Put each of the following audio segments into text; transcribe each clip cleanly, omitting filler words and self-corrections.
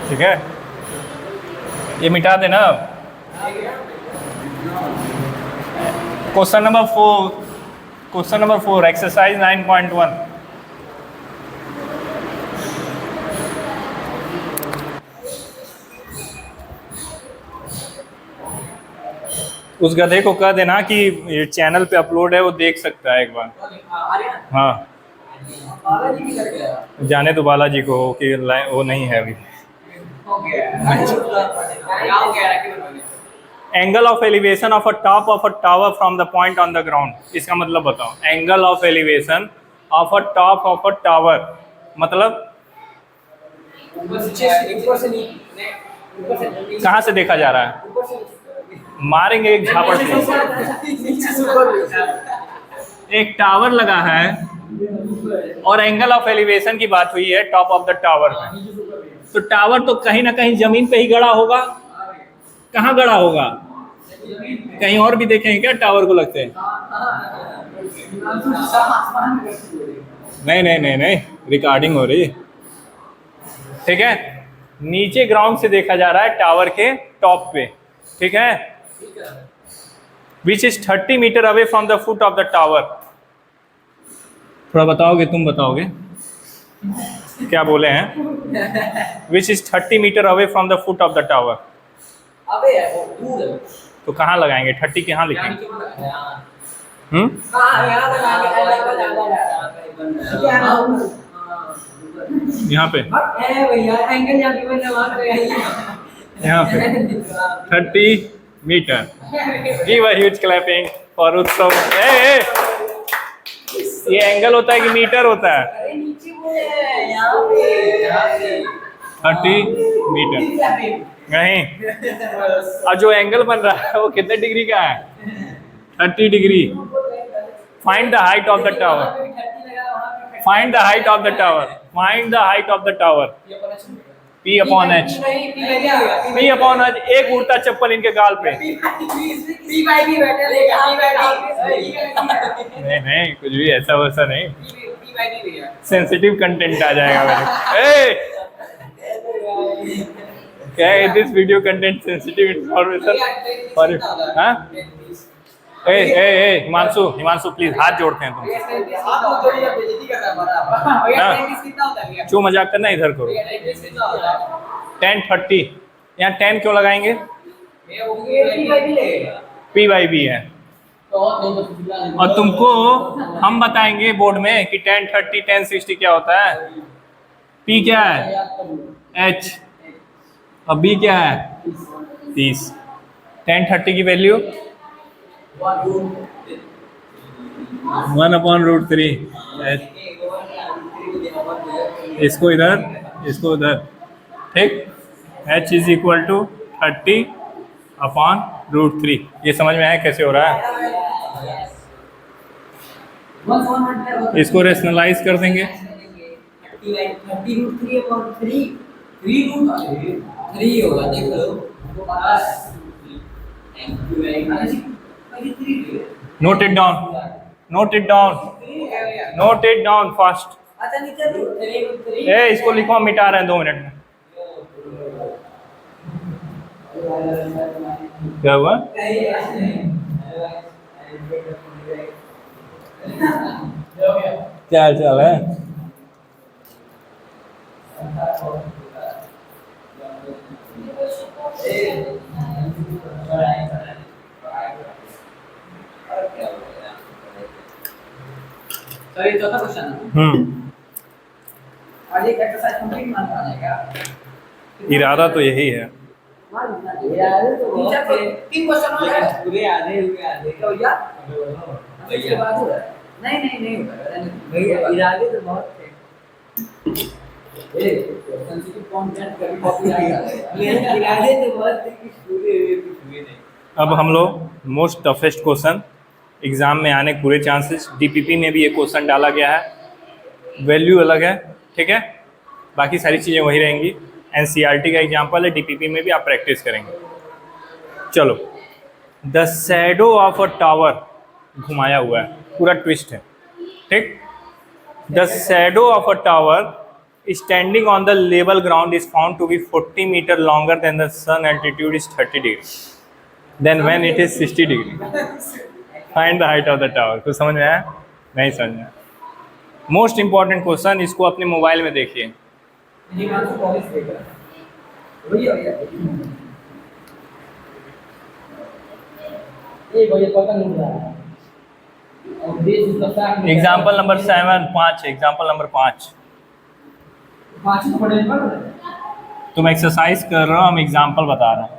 ठीक है, ये मिटा देना अब। Question number 4 exercise 9.1। उस गधे को कह देना कि चैनल पे अपलोड है, वो देख सकता है एक बार। हाँ, जाने तो बालाजी को कि वो नहीं है अभी। Angle of elevation of a top of a tower from the point on the ground, इसका मतलब बताओ। Angle of elevation of a top of a tower मतलब कहाँ से देखा जा रहा है? मारेंगे एक झापड़ से। एक टावर लगा है और एंगल ऑफ एलिवेशन की बात हुई है टॉप ऑफ द टावर में, तो टावर तो कहीं ना कहीं जमीन पे ही गड़ा होगा। कहाँ गड़ा होगा? कहीं और भी देखेंगे क्या टावर को लगते हैं? नहीं नहीं नहीं नहीं, रिकॉर्डिंग हो रही। ठीक है, नीचे ग्राउंड से देखा जा रहा है टावर के टॉप पे। ठीक है, which is 30 meter away from the foot of the tower. थोड़ा बताओगे, तुम बताओगे क्या बोले हैं? Which is 30 meter away from the foot of the tower. तो कहाँ लगाएंगे? 30 कहाँ लिखेंगे? यहाँ पे, यहाँ पे 30 meter. Give a huge clapping for Utsav. ये एंगल होता है कि मीटर होता है? 30 मीटर नहीं। और जो एंगल बन रहा है वो कितने डिग्री का है? 30 degree. Find the height of the tower. Find the height of the tower. Find the height of the tower. P upon H। P upon H। एक उड़ता चप्पल इनके गाल पे। नहीं नहीं, कुछ भी ऐसा वैसा नहीं, सेंसिटिव कंटेंट आ जाएगा मेरे। क्या है this video content sensitive information for. हाँ, हिमांशु प्लीज हाथ जोड़ते हैं तुम। जो मजाक करना इधर करो। 10 30, यहाँ 10 क्यों लगाएंगे? P/B है। और तुमको हम बताएंगे बोर्ड में कि 10 30 10 60 क्या होता है। P क्या है? H। और B क्या है? 30। 10 30 की वैल्यू 1/√3। इसको इधर, इसको उधर। ठीक, H इज इक्वल टू 30/√3। ये समझ में आया कैसे हो रहा है? इसको रेशनलाइज कर देंगे। Note it down, note it down, note it down fast. इसको लिखो, हम मिटा रहे हैं 2 मिनट में। क्या हुआ? क्या चल है? चौथा क्वेश्चन। और एक एक्सरसाइज कंप्लीट मान पाएगा। इरादा तो यही है। तीन क्वेश्चन हो गए पूरे, आधे हुए भैया। इसके बाद होगा? नहीं भैया, इरादे तो बहुत थे। सेंसिटिव कंटेंट कभी कॉपी आ जाता है। इरादे तो बहुत थे कि पूरे हुए नहीं। अब हम लोग मोस्ट टफेस्ट क्वेश्चन एग्जाम में आने पूरे चांसेस। DPP में भी ये क्वेश्चन डाला गया है, वैल्यू अलग है। ठीक है, बाकी सारी चीज़ें वही रहेंगी। NCERT का एग्जाम्पल है, DPP में भी आप प्रैक्टिस करेंगे। चलो, the shadow of a tower, घुमाया हुआ है, पूरा ट्विस्ट है। ठीक, the shadow of a tower standing on the level ground is found to be 40 meter longer than the sun altitude is 30 degree. Then when it is 60 degree, find the height of the tower. कुछ समझ में आया? नहीं समझ में आया? Most important question, इसको अपने मोबाइल में देखिए। एग्जाम्पल नंबर 7 5 एग्जाम्पल नंबर 5 तुम एक्सरसाइज कर रहे हो, हम एग्जाम्पल बता रहे हैं,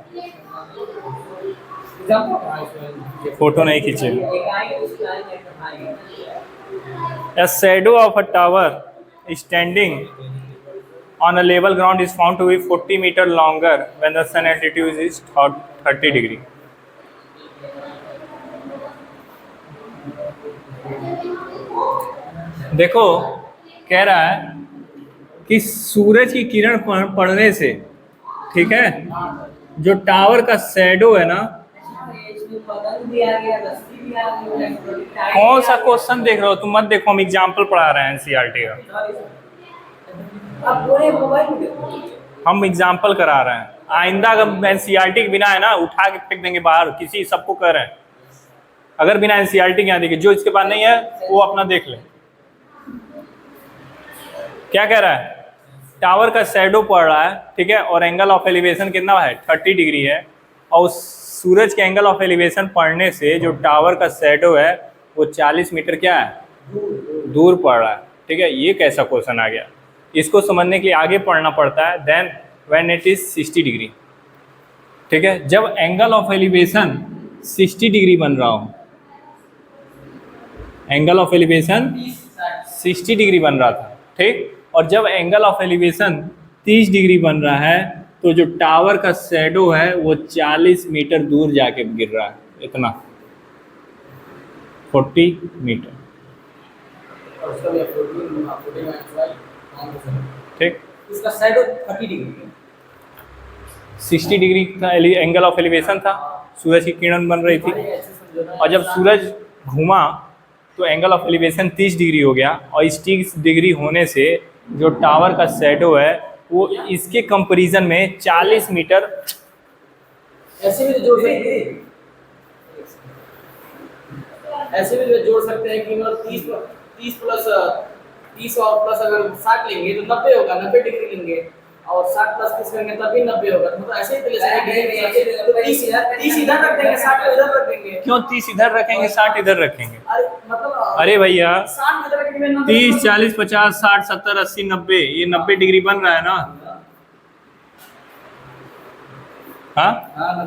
फोटो नहीं खींचे। A shadow of a tower standing on a level ground is found to be 40 meter longer when the sun altitude is 30 degree. देखो कह रहा है कि सूरज की किरण पड़ने से, ठीक है, जो टावर का शैडो है ना, कौन सा क्वेश्चन देख रहे हो तुम? मत देखो, हम एग्जाम्पल पढ़ा रहे हैं एनसीईआरटी का, हम एग्जाम्पल करा रहे हैं। आइंदा अगर एनसीईआरटी के बिना है ना, उठा के फेंक देंगे बाहर, किसी सबको कह रहे हैं। अगर बिना एनसीईआरटी के यहाँ देखिए, जो इसके पास नहीं है वो अपना देख ले। क्या कह रहा है? टावर का शैडो पड़ रहा है, ठीक है, और एंगल ऑफ एलिवेशन कितना है? 30 डिग्री है, और सूरज के एंगल ऑफ एलिवेशन पड़ने से जो टावर का शैडो है वो 40 मीटर क्या है? दूर पड़ रहा है, ठीक है। ये कैसा क्वेश्चन आ गया? इसको समझने के लिए आगे पढ़ना पड़ता है। Then when it is 60 degree, ठीक है, जब एंगल ऑफ एलिवेशन 60 डिग्री बन रहा हो, एंगल ऑफ एलिवेशन 60 डिग्री बन रहा था, ठीक, और जब एंगल ऑफ एलिवेशन 30 डिग्री बन रहा है तो जो टावर का शैडो है वो 40 मीटर दूर जाके गिर रहा है, इतना 40 मीटर, ठीक। इसका शैडो 30 डिग्री है, 60 डिग्री का एंगल ऑफ एलिवेशन था, सूरज की किरण बन रही थी, और जब सूरज घूमा तो एंगल ऑफ एलिवेशन 30 डिग्री हो गया, और इस 30 डिग्री होने से जो टावर का शैडो है वो इसके कंपैरिजन में 40 मीटर ऐसे भी जोड़ सकते हैं, ऐसे भी जोड़ सकते हैं कि मतलब 30 प्लस 30 और प्लस अगर 60 लेंगे तो 90 होगा, 90 डिग्री लेंगे, और 60 प्लस 30 करेंगे तब भी 90 होगा। तो ऐसे ही तो 30 इधर रख देंगे, 60 इधर रख देंगे। क्यों 30 इधर रखेंगे, 60 इधर रखेंगे? अरे मतलब अरे भैया 60 इधर रखेंगे, 30 40 50 60 70 80 90, ये 90 डिग्री बन रहा है ना। हाँ,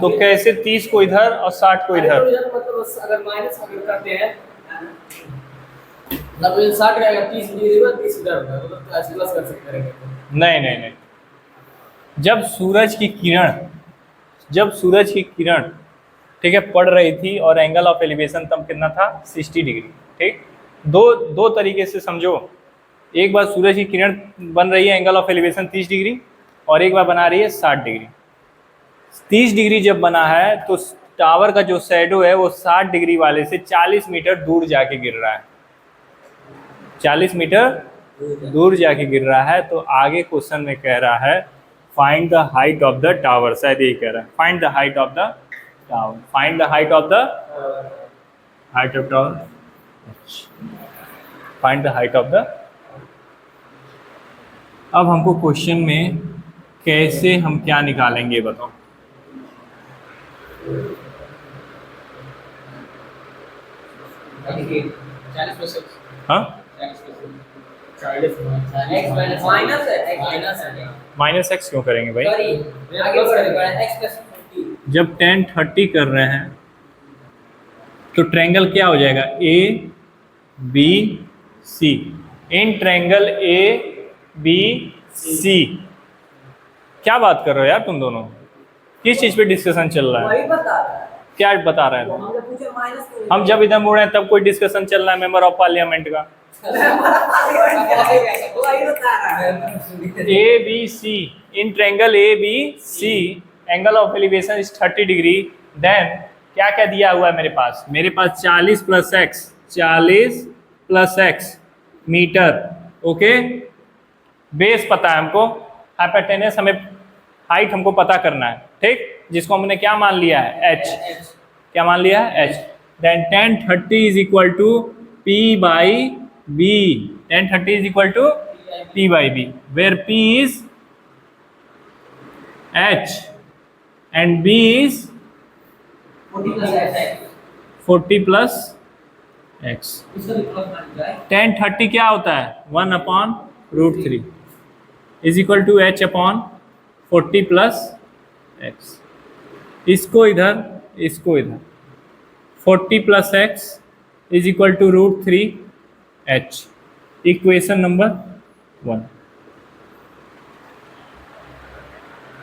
तो कैसे 30 को इधर और 60 को इधर? मतलब अगर माइनस अगर करते हैं तब 60 रहेगा, 30 डिग्री में 30 इधर होगा, मतलब ऐसे प्लस कर सकते हैं। नहीं नहीं नहीं, जब सूरज की किरण ठीक है पड़ रही थी और एंगल ऑफ एलिवेशन तब कितना था? 60 डिग्री, ठीक। दो तरीके से समझो, एक बार सूरज की किरण बन रही है, एंगल ऑफ एलिवेशन 30 डिग्री, और एक बार बना रही है 60 डिग्री। 30 डिग्री जब बना है तो टावर का जो शैडो है वो 60 डिग्री वाले से 40 मीटर दूर जाके गिर रहा है, 40 मीटर दूर जाके गिर रहा है। तो आगे क्वेश्चन में कह रहा है find the height of the tower, शायद यही कह रहा है, find the height of the tower, find the height of the tower, find the height of the. अब हमको क्वेश्चन में कैसे हम क्या निकालेंगे बताओ? हाँ, माइनस एक्स क्यों करेंगे भाई? जब tan 30 कर रहे हैं तो ट्रायंगल क्या हो जाएगा? A B C, in triangle A B C. क्या बात कर रहे हो यार तुम दोनों? किस चीज पे डिस्कशन चल रहा है? क्या बता रहे हैं? हम जब इधर मुड़ रहे हैं तब कोई डिस्कशन चल रहा है मेंबर ऑफ पार्लियामेंट का। A B C, in triangle A B C angle of elevation is 30 degree. Then क्या क्या दिया हुआ है मेरे पास? मेरे पास 40 plus x, 40 plus x meter, okay. Base पता है हमको, हाइपोटेनस हमें हाइट हमको पता करना है, ठीक, जिसको हमने क्या मान लिया है, h, क्या मान लिया है, h। Then tan 30 is equal to p by b, tan 30 is equal to p by b, where p is h and b is 40 plus x। tan 30 क्या होता है, 1/√3 is equal to h upon 40 plus x। इसको इधर, इसको इधर, 40 plus x is equal to √3h, equation number 1।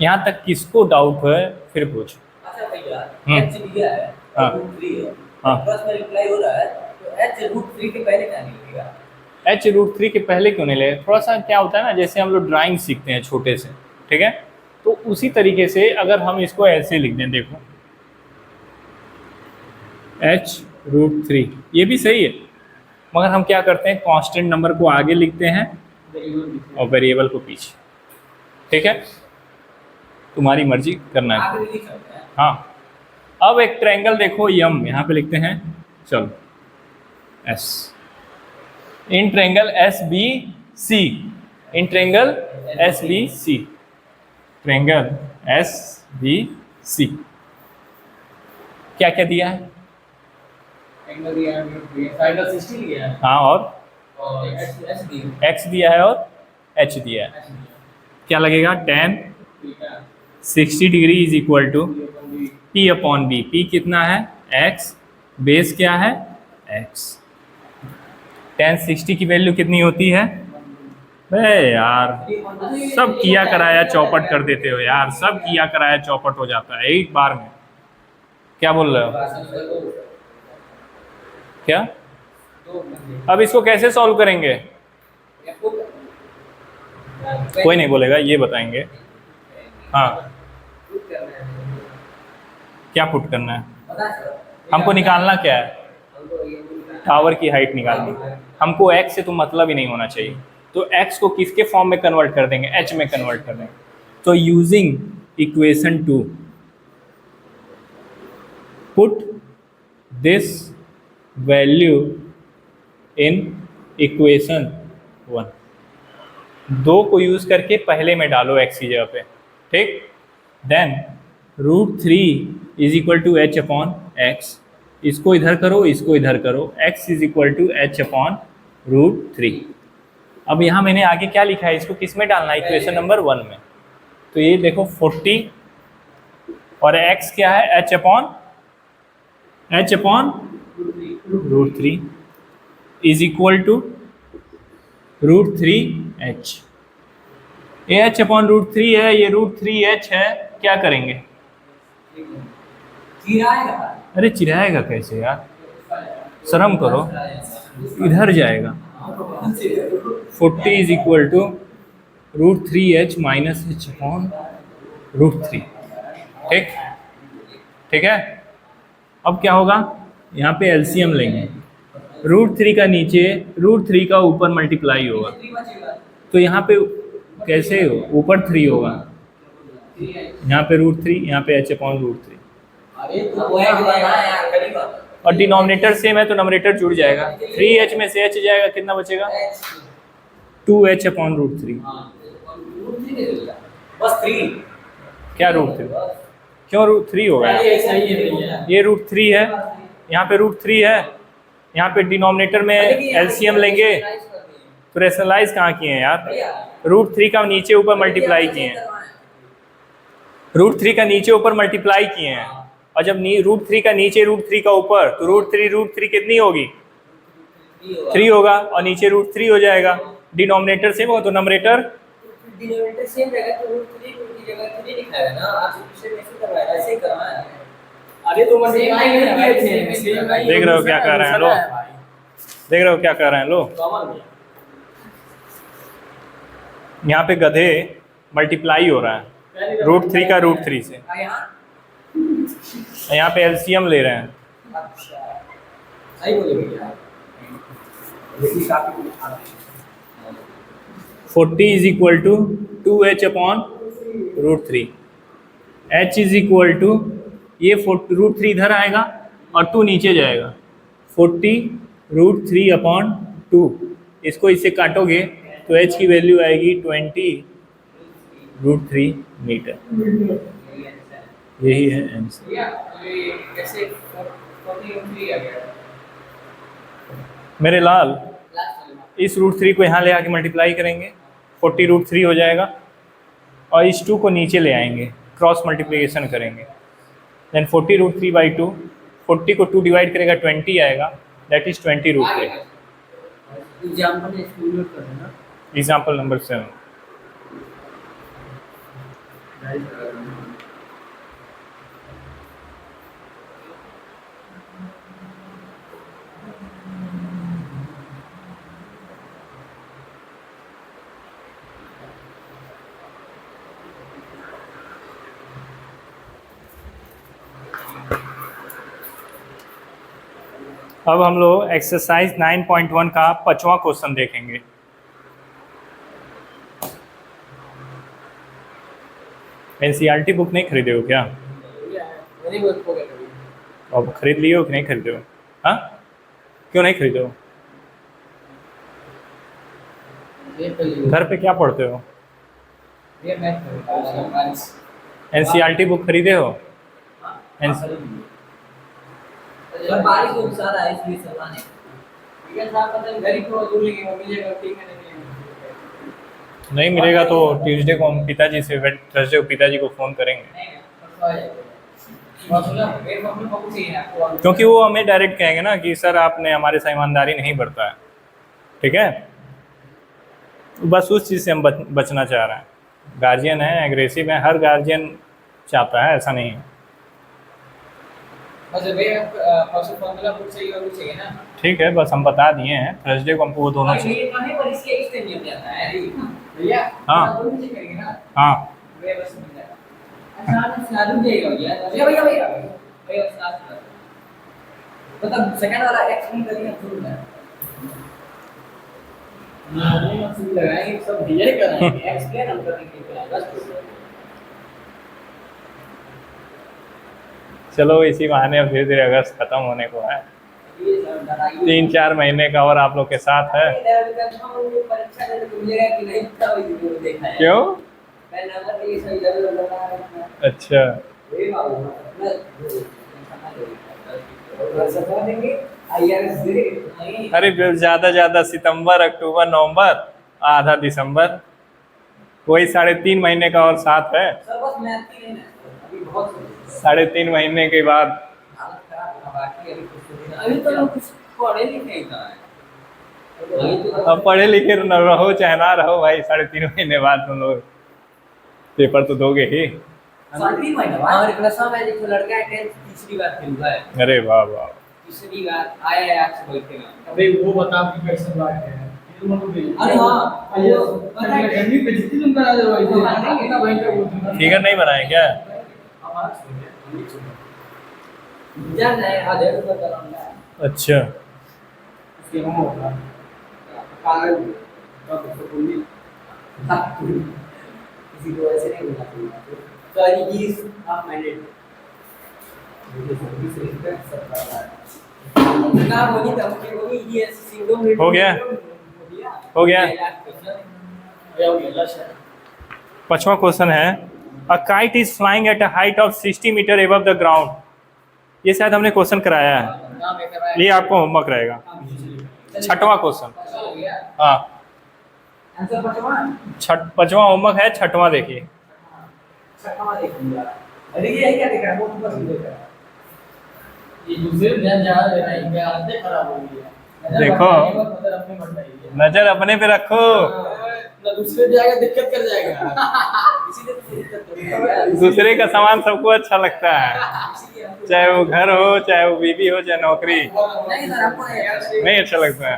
यहाँ तक किसको डाउट है फिर पूछो। अच्छा भैया, h लिया है, हाँ। √3 है, हाँ। प्लस में रिप्लाई हो रहा है, तो h √3 के पहले क्या नहीं लिखेगा? h √3 के पहले क्यों नहीं ले, थोड़ा सा क्या होता है ना, जैसे हम लोग ड्राइंग सीखते हैं छोटे से, ठीक है, तो उसी तरीके से अगर हम इसको ऐसे लिख दें, देखो h √3, ये भी सही है, मगर हम क्या करते हैं, कांस्टेंट नंबर को आगे लिखते हैं और वेरिएबल को पीछे, ठीक है, तुम्हारी मर्जी करना है। आगे लिख सकते हैं। हाँ, अब एक ट्रायंगल देखो यम, यहाँ पे लिखते हैं, चलो S, in triangle S B C, in triangle S B C, triangle S B C क्या क्या दिया है, एंगल दिया है, एंगल 60 लिया है, हाँ, और h दिया x दिया है और h दिया है, क्या लगेगा, tan 60 degree is equal to p upon B, p कितना है, x, बेस क्या है, x, tan 60 की वैल्यू कितनी होती है, अरे यार सब किया कराया चौपट कर देते हो यार, सब किया कराया चौपट हो जाता है एक बार में, क्या बोल रहे हो, क्या, अब इसको कैसे सॉल्व करेंगे, कोई नहीं बोलेगा, ये बताएंगे, हाँ, क्या पुट करना है, हमको निकालना क्या है, टावर की हाइट निकालनी, हमको x से तो मतलब ही नहीं होना चाहिए, तो x को किसके फॉर्म में कन्वर्ट कर देंगे, h में कन्वर्ट कर देंगे, तो using equation 2 put this value in equation 1, 2 को यूज करके पहले में डालो x की जगह पे, ठीक, then √3 is equal to h upon x, इसको इधर करो, इसको इधर करो, x is equal to h upon √3। अब यहाँ मैंने आगे क्या लिखा है, इसको किस में डालना है, इक्वेशन नंबर 1 में, तो ये देखो 40 और x क्या है, h upon √3 is equal to √3h, ये h अपॉन √3 है, ये √3h है, क्या करेंगे, चिराएगा, अरे चिढ़ाएगा कैसे यार, शर्म करो, इधर जाएगा, 40 is equal to √3h minus h upon √3, ठीक, ठीक है, अब क्या होगा, यहाँ पे एलसीएम लेंगे, √3 का नीचे, √3 का ऊपर मल्टीप्लाई होगा, तो यहाँ पे कैसे हो, ऊपर 3 होगा, यहाँ पे √3, यहाँ पे h अपॉन √3, और डिनोमिनेटर सेम है तो नोमिनेटर जुड़ जाएगा, 3h में से h जाएगा, कितना बचेगा, 2h अपॉन √3, बस 3, क्या √3, क्यों √3 होगा, ये √3 है, यहाँ पे √3 है, यहाँ पे डिनोमिनेटर में एलसीएम लेंगे, तो रेशनलाइज कहाँ किए हैं यार, √3 का नीचे ऊपर मल्टीप्लाई किए हैं, √3 का नीचे ऊपर मल्टीप्लाई किए हैं, और जब √3 का नीचे √3 का ऊपर, तो √3 कितनी होगी, 3 होगा, और नीचे √3 हो जाएगा, डिनोमिनेटर सेम हो तो नोमिनेटर डिनोमिनेटर सेम रहेगा, तो √3 की जगह 3 लिखाएगा ना, आप इसे ऐसे करवाया, ऐसे ही करवाया है, अरे तो मल्टीप्लाई नहीं किए थे, देख रहे हो क्या कह रहे हैं लोग, देख रहे हो क्या कह रहे हैं लोग, यहाँ पे गधे मल्टीप्लाई हो रहा है √3 का √3 से, यहाँ पे एलसीएम ले रहे हैं, अच्छा सही बोले भैया, लेकिन काफी 40 is equal to 2h upon √3। h is equal to ये √3 इधर आएगा और 2 नीचे जाएगा, 40 √3 अपॉन 2। इसको इससे काटोगे तो h की वैल्यू आएगी 20 √3 मीटर। यही है आंसर। कैसे 40 आ गया मेरे लाल, लास्ट वाले इस √3 को यहाँ ले आके मल्टीप्लाई करेंगे, 40 √3 हो जाएगा, और इस 2 को नीचे ले आएंगे, क्रॉस मल्टीप्लिकेशन करेंगे, देन 40 √3/2, 40 को 2 डिवाइड करेगा 20 आएगा, दैट इज 20 √3। एग्जांपल स्कूल कर देना। Example number 7। अब हम लोग एक्सरसाइज 9.1 का 5वां क्वेश्चन देखेंगे। एनसीईआरटी बुक नहीं खरीदे हो क्या? मेरी बात हो गया कभी। अब खरीद लिए हो कि नहीं खरीदे हो? हाँ, क्यों नहीं खरीदे हो? ये पहले घर पे क्या पढ़ते हो? ये मैथ एनसीईआरटी बुक खरीदे हो? जब बारिश हो सारा है इसलिए सलाह नहीं। ठीक है साहब, पता नहीं घर ही को दूर लेंगे, मिलेगा ठीक है नहीं मिलेगा तो ट्यूसडे को हम पिताजी से, थर्सडे को पिताजी को फ़ोन करेंगे, क्योंकि वो हमें डायरेक्ट कहेंगे ना कि सर आपने हमारे साथ ईमानदारी नहीं बरता है। ठीक है, बस उस चीज़ से हम बचना चाह रहे हैं। गार्जियन है, एग्रेसिव है, हर गार्जियन चाहता है, ऐसा नहीं है। ठीक है, बस हम बता दिए हैं, थर्सडे को हमको वो दोनों चाहिए। हाँ हाँ मतलब सेकंड वाला एक्सप्लेन करिए शुरू में। लगाएंगे सब डिजाइन कराएंगे, एक्सप्लेन हम करेंगे बस। चलो इसी बहाने अब धीरे धीरे अगस्त खत्म होने को है, 3-4 महीने का और आप लोग के साथ है। क्यों? अच्छा, अरे ज़्यादा सितंबर, अक्टूबर, नवंबर, आधा दिसंबर, वही 3.5 महीने का और साथ है। 3.5 महीने के बाद अभी तो लोग कुछ पढ़े लिखे अब पढ़े लिखे न रहो चाहे ना रहो भाई, 3.5 महीने बाद तुम लोग पेपर तो दोगे ही। 3 महीने बाद हमारे क्लास में एक लड़का है 10th तीसरी बार फेल हुआ है। अरे वाह वाह, तीसरी बार आया है आपसे बोलते हैं। अबे वो बता कि कैसे बात है। अरे हाँ, वो पता है गर्मी पे जितनी तुम करा दे भाई, कितना भयंकर बोलते हो। फिगर नहीं बनाए क्या? जान है 1000 रुपए कराऊंगा। अच्छा, उसके हम होगा पागल तो बोली किसी को ऐसे नहीं बोलना चाहिए। सॉरी प्लीज आप माइंडेड ना बोली तो मुझे बोली ये सिंगल हो गया? हो गया। 5वां क्वेश्चन है, a kite is flying at a height of 60 meter above the ground. ये शायद हमने क्वेश्चन कराया है, ये आपको होमवर्क रहेगा। 6वां क्वेश्चन, हाँ आंसर 5वां होमवर्क है, 6वां देखिए। 6वां देखूंगा। अरे ये क्या दिख रहा है? वो ऊपर से देख रहा है। ये दूसरे ध्यान ज्यादा देना, इनके आदतें खराब हो गई है। देखो, अपने मत लाइए, नजर अपने पे रखो, ना दूसरे जाएगा दिक्कत कर जाएगा। इसीलिए तो दिक्कत हो रही है। दूसरे का सामान सबको अच्छा लगता है, चाहे वो घर हो, चाहे वो बीवी हो, चाहे नौकरी। नहीं सर, हमको नहीं अच्छा लगता है।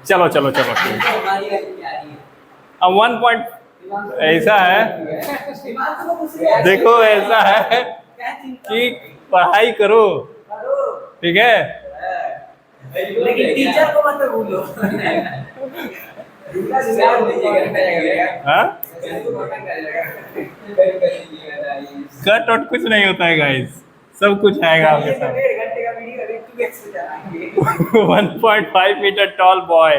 चलो चलो चलो, हमारी वाली प्यारी है। अब 1 पॉइंट ऐसा है, देखो ऐसा है कि पढ़ाई करो, ठीक है, लेकिन टीचर को मत भूलो। हाँ कट और कुछ नहीं होता है गाइस, सब कुछ आएगा आपके साथ। 1.5 मीटर टॉल बॉय,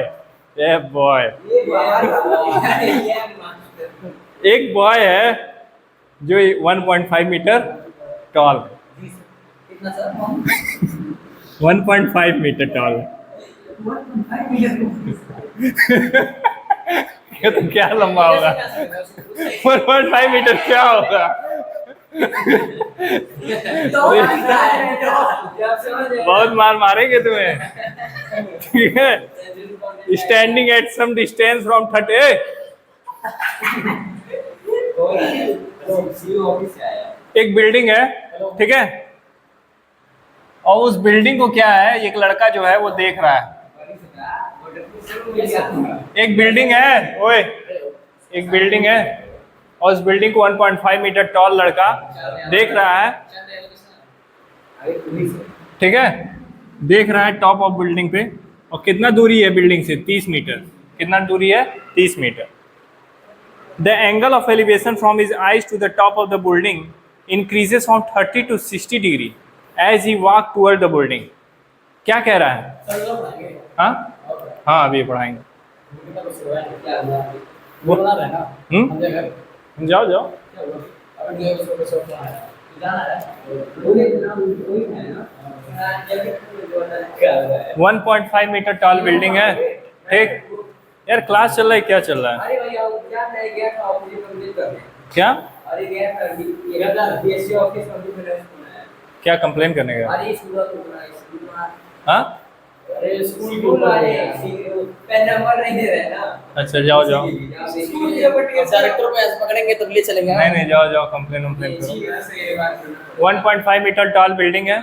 ये बॉय, एक बॉय है जो 1.5 मीटर टॉल, 1.5 मीटर टॉल। ये तो क्या लंबा होगा, 1.5 मीटर क्या होगा? बहुत मार मारेंगे तुम्हें, ठीक है। Standing at some distance from 30, एक बिल्डिंग है, ठीक है, और उस बिल्डिंग को क्या है, एक लड़का जो है वो देख रहा है। एक बिल्डिंग है, ओए, एक बिल्डिंग है और उस बिल्डिंग को 1.5 मीटर टॉल लड़का देख रहा है, ठीक है, देख रहा है टॉप ऑफ बिल्डिंग पे। और कितना दूरी है बिल्डिंग से? 30 मीटर। कितना दूरी है? 30 meter. The angle of elevation from his eyes to the top of the building increases from 30 to 60 degree as he walk toward the building. क्या कह रहा है? हाँ हाँ अभी पढ़ाएंगे। जाओ जाओ। 1.5 मीटर टॉल बिल्डिंग है, ठीक। यार क्लास चल रहा है, क्या चल रहा है? क्या क्या कंप्लेन करने का? हाँ अच्छा जाओ जाओ, डायरेक्टर को ऐसे पकड़ेंगे तब ले चलेंगे। नहीं नहीं जाओ जाओ, कंप्लेन करो। 1.5 मीटर टॉल बिल्डिंग है,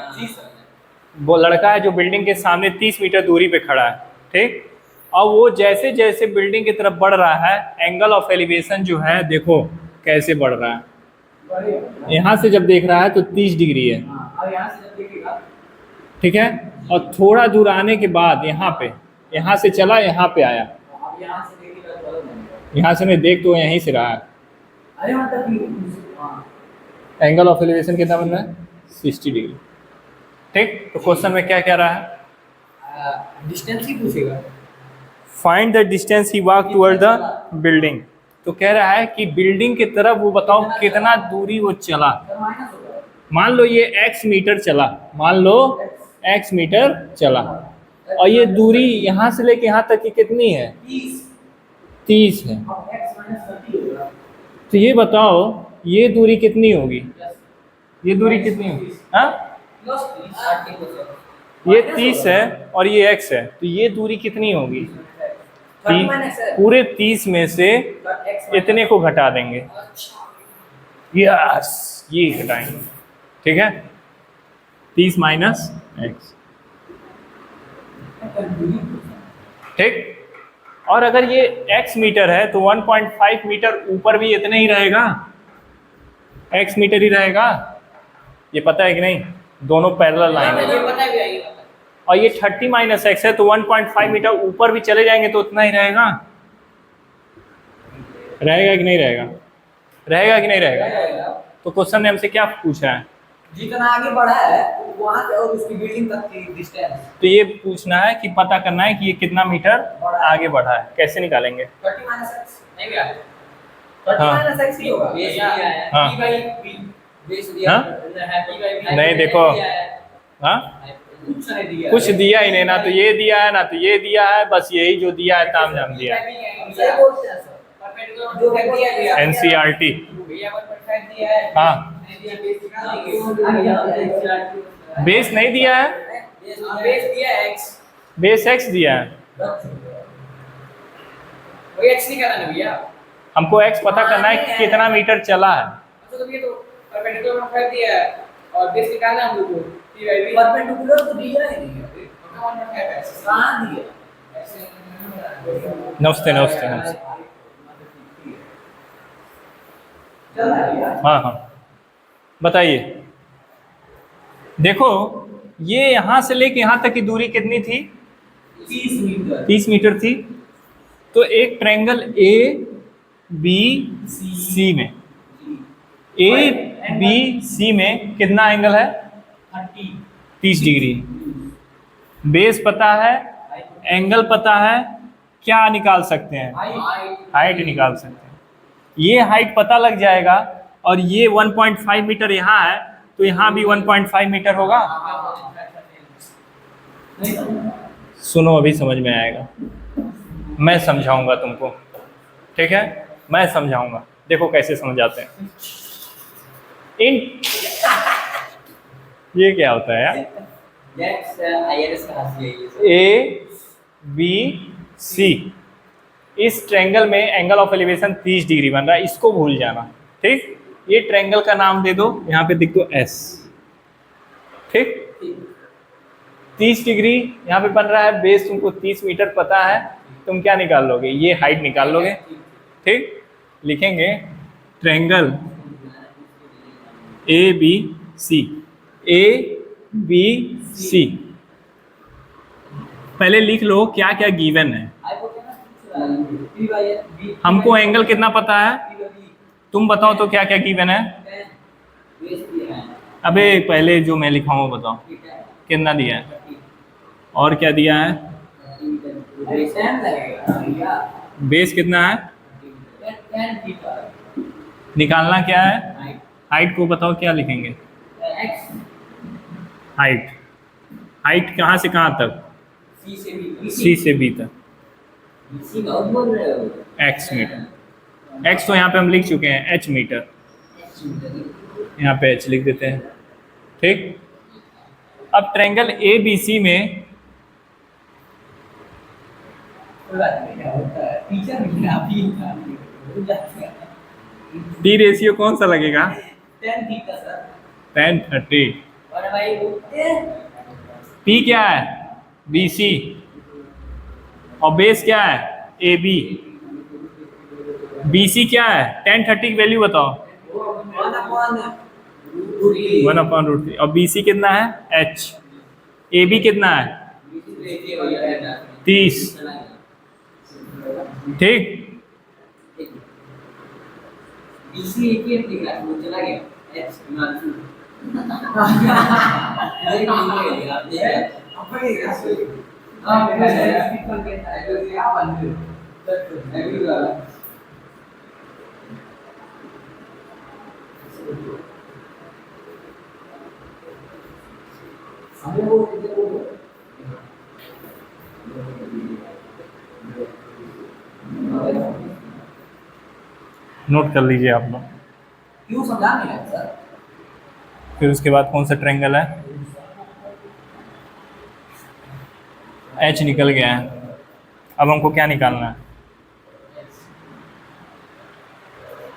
वो लड़का है जो बिल्डिंग के सामने 30 मीटर दूरी पे खड़ा है, ठीक। और वो जैसे जैसे बिल्डिंग की तरफ बढ़ रहा है, एंगल ऑफ एलिवेशन जो है देखो कैसे बढ़ रहा है। यहाँ से जब देख रहा है तो 30 डिग्री है, ठीक है, और थोड़ा दूर आने के बाद यहाँ पे, यहाँ से चला यहाँ पे आया, यहाँ से नहीं देख तो यहीं से रहा है। एंगल ऑफ एलिवेशन कितना बन रहा है? 60 डिग्री, ठीक। तो क्वेश्चन में क्या कह रहा है? डिस्टेंस ही पूछेगा। Find the distance he walk toward the building. तो कह रहा है कि बिल्डिंग की तरफ वो बताओ कितना दूरी वो चला। मान लो ये x मीटर चला, मान लो x मीटर चला, और ये दूरी यहाँ से लेके यहाँ तक की कितनी है? 30 है। तो ये बताओ ये दूरी कितनी होगी? ये दूरी कितनी होगी? हाँ ये 30 है और ये x है, तो ये दूरी कितनी होगी? पूरे 30 में से इतने को घटा देंगे, यस ये घटाएंगे, ठीक है। 30 माइनस x, ठीक। और अगर ये x मीटर है तो 1.5 मीटर ऊपर भी इतना ही रहेगा, x मीटर ही रहेगा। ये पता है कि नहीं? दोनों पैरेलल लाइन है। और ये 30 माइनस x है तो 1.5 मीटर ऊपर भी चले जाएंगे तो उतना ही रहेगा। रहेगा कि नहीं रहेगा? रहेगा कि नहीं रहेगा? तो क्वेश्चन ने हमसे क्या पूछा है? जितना आगे बढ़ा है वहां से और उसकी बिल्डिंग तक की डिस्टेंस। तो ये पूछना है कि पता करना है कि ये कितना मीटर आगे बढ़ा है। कैसे निकालेंगे? 30 माइनस x नहीं भी आया, 30 माइनस x ही होगा। बेस दिया है हाँ। p बाई b, बेस दिया हाँ? है p बाई b। नहीं देखो, हाँ कुछ नहीं दिया, कुछ दिया ही नहीं, ना तो ये दिया है ना तो ये दिया है, बस यही जो दिया है ताम झाम दिया है। सही बोलते हैं सर, परपेंडिकुलर जो दिया है एनसीईआरटी। भैया 1.5 दिया है। हाँ बेस नहीं दिया है, बेस दिया है x, बेस एक्स दिया है। वो x नहीं करना भैया, हमको एक्स पता करना है कि कितना मीटर चला है। तो ये तो परपेंडिकुलर 1.5 दिया है और बेस निकालना हम लोग को p बाई b। परपेंडिकुलर तो दिया ही नहीं है, 1.5 है कहां दिया? नमस्ते नमस्ते नमस्ते। हाँ हाँ बताइए। देखो ये यहाँ से लेके यहाँ तक की दूरी कितनी थी? 30 मीटर। 30 मीटर थी। तो एक ट्रायंगल ए बी सी में, ए बी सी में कितना एंगल है? 30 डिग्री। बेस पता है, एंगल पता है, क्या निकाल सकते हैं? हाइट निकाल सकते हैं। ये हाइट पता लग जाएगा और ये 1.5 मीटर यहाँ है तो यहाँ भी 1.5 मीटर होगा। सुनो अभी समझ में आएगा, मैं समझाऊंगा तुमको, ठीक है? मैं समझाऊंगा, देखो कैसे समझाते हैं। इन ये क्या होता है यार? ए बी सी, इस ट्रायंगल में एंगल ऑफ एलिवेशन 30 डिग्री बन रहा है, इसको भूल जाना, ठीक? ये ट्रायंगल का नाम दे दो, यहाँ पे लिख दो एस, ठीक? 30 डिग्री यहाँ पे बन रहा है, बेस तुमको 30 मीटर पता है, तुम क्या निकाल लोगे? ये हाइट निकाल लोगे, ठीक? लिखेंगे triangle A B C, A B C. पहले लिख लो क्या क्या गिवन है। हमको एंगल कितना पता है? तुम बताओ तो क्या क्या गिवन है? अबे पहले जो मैं लिखा हूँ बताओ कितना दिया है और क्या दिया है? बेस कितना है? निकालना क्या है? हाइट को बताओ क्या लिखेंगे? हाइट, हाइट कहाँ से कहाँ तक? सी से बी तक, एक्स मीटर। एक्स तो यहाँ पे हम लिख चुके हैं, एच मीटर, यहाँ पे एच लिख देते हैं, ठीक? अब ट्रायंगल ए बी सी में डी रेशियो कौन सा लगेगा? 10:30। पी क्या है? B C. और बेस क्या है? A B. बी सी क्या है? 10:30 की वैल्यू बताओ। 1/√3। और बी सी कितना है? एच। ए बी कितना है? 30, ठीक? नोट कर लीजिए आप लोग। क्यों समझा नहीं रहे सर? फिर उसके बाद कौन सा ट्रायंगल है? एच निकल गया है, अब हमको क्या निकालना है?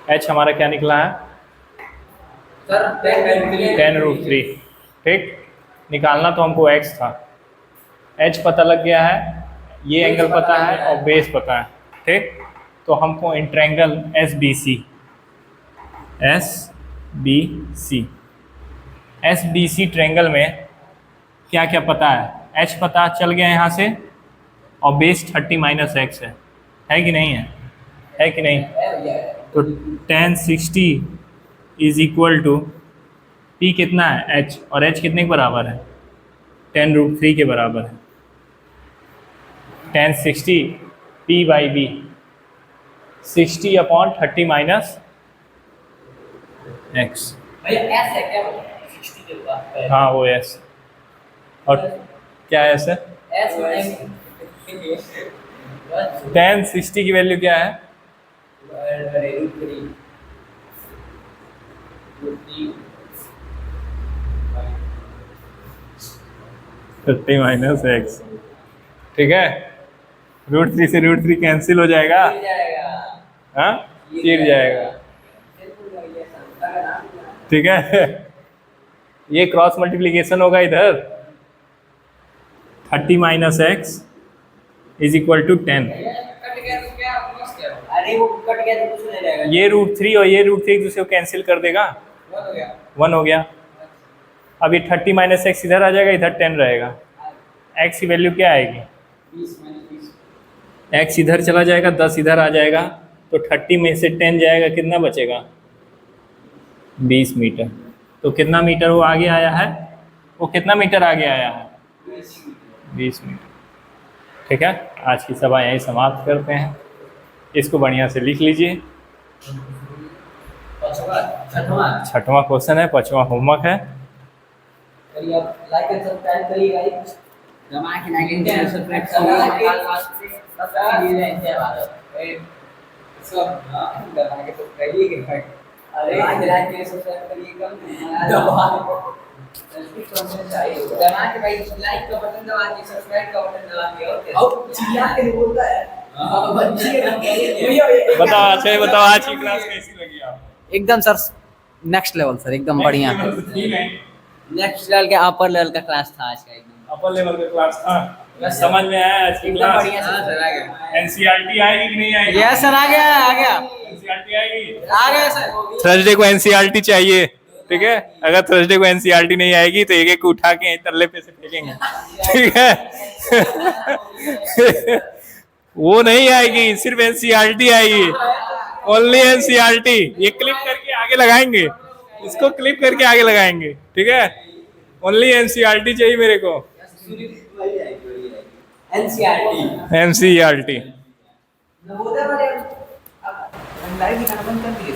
एच हमारा क्या निकला है? सर 10√3, ठीक? निकालना तो हमको एक्स था। एच पता लग गया है, ये एंगल पता है और बेस पता है, ठीक? तो हमको in triangle S B C, S B C triangle में क्या क्या पता है? एच पता चल गया यहाँ से और बेस 30 - x है कि नहीं है? है कि नहीं? तो 1060 इज इक्वल टू पी कितना है? एच। और एच कितने के बराबर है? 10√3 के बराबर है। 1060 पी बाई बी, 60/30 - x। भैया एस है क्या? 60 के बाद हाँ वो एस। और क्या है सर? एस 1060 की वैल्यू क्या है? 30 - x, ठीक है? √3 से √3 कैंसिल हो जाएगा, हाँ चिर जाएगा, ठीक है? ये क्रॉस मल्टीप्लिकेशन होगा इधर, 30 - x इज इक्वल टू 10। अरे वो कट गया तो कुछ नहीं रहेगा। ये √3 और ये √3 एक दूसरे को कैंसिल कर देगा, 1 हो गया। अब ये 30 - x इधर आ जाएगा, इधर 10 रहेगा। x की वैल्यू क्या आएगी? x इधर चला जाएगा, 10 इधर आ जाएगा, तो 30 में से 10 जाएगा, कितना बचेगा? 20 मीटर। तो कितना मीटर वो आगे आया है? वो कितना मीटर आगे आया है? 20 मीटर। ठीक है, आज की सभा यहीं समाप्त करते हैं। इसको बढ़िया से लिख लीजिए। छठवां क्वेश्चन है, 5वां होमवर्क है। करिए आप, लाइक एंड सब्सक्राइब करिए गाइस। दबा के लाइक एंड सब्सक्राइब करिए। सब दबा के सब्सक्राइब करिए भाई। अरे लाइक एंड सब्सक्राइब करिए कम दबा के भाई, लाइक का बटन दबा के, सब्सक्राइब का बटन दबा के। और चिल्ला के बोलता है। बताओ अच्छा, बताओ आज की क्लास कैसी लगी आपको? एकदम सर नेक्स्ट लेवल सर, एकदम बढ़िया। ठीक है, नेक्स्ट लेवल के अपर लेवल का क्लास था आज का, एकदम अपर लेवल का क्लास था। समझ में आया आज की एकदम क्लास? बढ़िया सर, आ गया। एनसीईआरटी आएगी कि नहीं आएगी? यस सर, आ गया आ गया एनसीईआरटी आएगी? आ गया सर। थर्सडे को एनसीईआरटी चाहिए, ठीक है? अगर थर्सडे को एनसीईआरटी नहीं आएगी तो एक एक को उठा के तरले पे से फेंकेंगे, ठीक है? वो नहीं आएगी, सिर्फ एनसीईआरटी आएगी, ओनली एनसीईआरटी। ये क्लिप करके आगे लगाएंगे, इसको क्लिप करके आगे लगाएंगे, ठीक है? ओनली एनसीईआरटी चाहिए मेरे को, एनसीईआरटी। एनसीईआरटी। नवोदय वाले अब लाइव दिखाना बंद कर दिए।